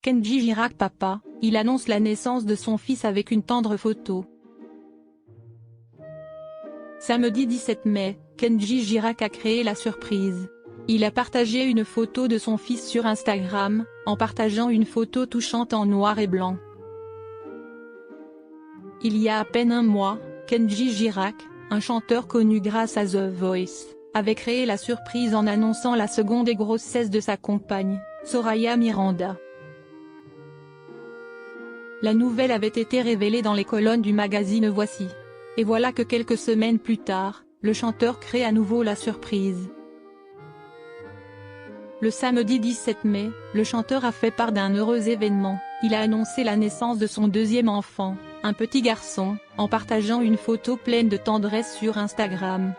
Kenji Girac papa, il annonce la naissance de son fils avec une tendre photo. Samedi 17 mai, Kenji Girac a créé la surprise. Il a partagé une photo de son fils sur Instagram, en partageant une photo touchante en noir et blanc. Il y a à peine un mois, Kenji Girac, un chanteur connu grâce à The Voice, avait créé la surprise en annonçant la seconde grossesse de sa compagne, Soraya Miranda. La nouvelle avait été révélée dans les colonnes du magazine Voici. Et voilà que quelques semaines plus tard, le chanteur crée à nouveau la surprise. Le samedi 17 mai, le chanteur a fait part d'un heureux événement. Il a annoncé la naissance de son deuxième enfant, un petit garçon, en partageant une photo pleine de tendresse sur Instagram.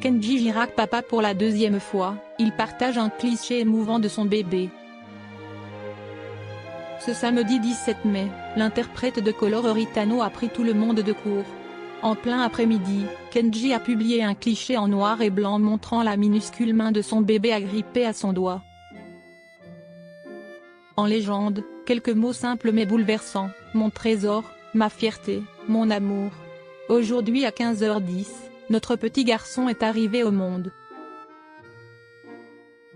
Kenji Girac papa pour la deuxième fois, il partage un cliché émouvant de son bébé. Ce samedi 17 mai, l'interprète de Coloreritano a pris tout le monde de court. En plein après-midi, Kenji a publié un cliché en noir et blanc montrant la minuscule main de son bébé agrippée à son doigt. En légende, quelques mots simples mais bouleversants: mon trésor, ma fierté, mon amour. Aujourd'hui à 15h10, notre petit garçon est arrivé au monde.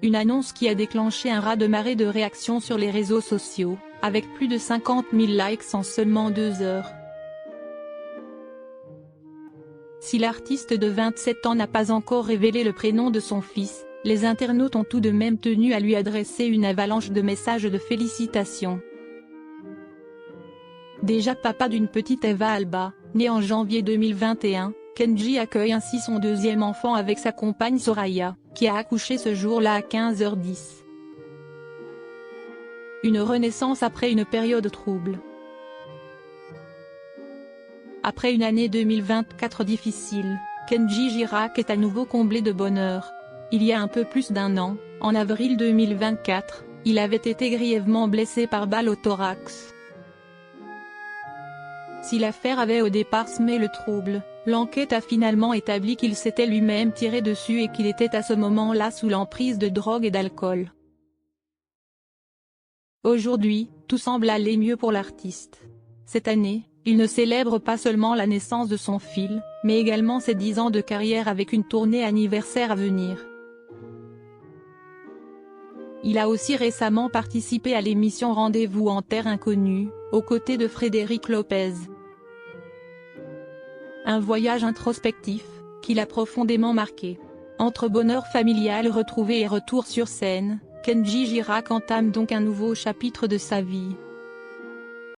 Une annonce qui a déclenché un raz-de-marée de réactions sur les réseaux sociaux, avec plus de 50 000 likes en seulement 2 heures. Si l'artiste de 27 ans n'a pas encore révélé le prénom de son fils, les internautes ont tout de même tenu à lui adresser une avalanche de messages de félicitations. Déjà papa d'une petite Eva Alba, née en janvier 2021, Kenji accueille ainsi son deuxième enfant avec sa compagne Soraya, qui a accouché ce jour-là à 15h10. Une renaissance après une période trouble. Après une année 2024 difficile, Kenji Girac est à nouveau comblé de bonheur. Il y a un peu plus d'un an, en avril 2024, il avait été grièvement blessé par balle au thorax. Si l'affaire avait au départ semé le trouble, l'enquête a finalement établi qu'il s'était lui-même tiré dessus et qu'il était à ce moment-là sous l'emprise de drogue et d'alcool. Aujourd'hui, tout semble aller mieux pour l'artiste. Cette année, il ne célèbre pas seulement la naissance de son fils, mais également ses 10 ans de carrière avec une tournée anniversaire à venir. Il a aussi récemment participé à l'émission Rendez-vous en Terre Inconnue, aux côtés de Frédéric Lopez. Un voyage introspectif, qui l'a profondément marqué. Entre bonheur familial retrouvé et retour sur scène, Kenji Girac entame donc un nouveau chapitre de sa vie.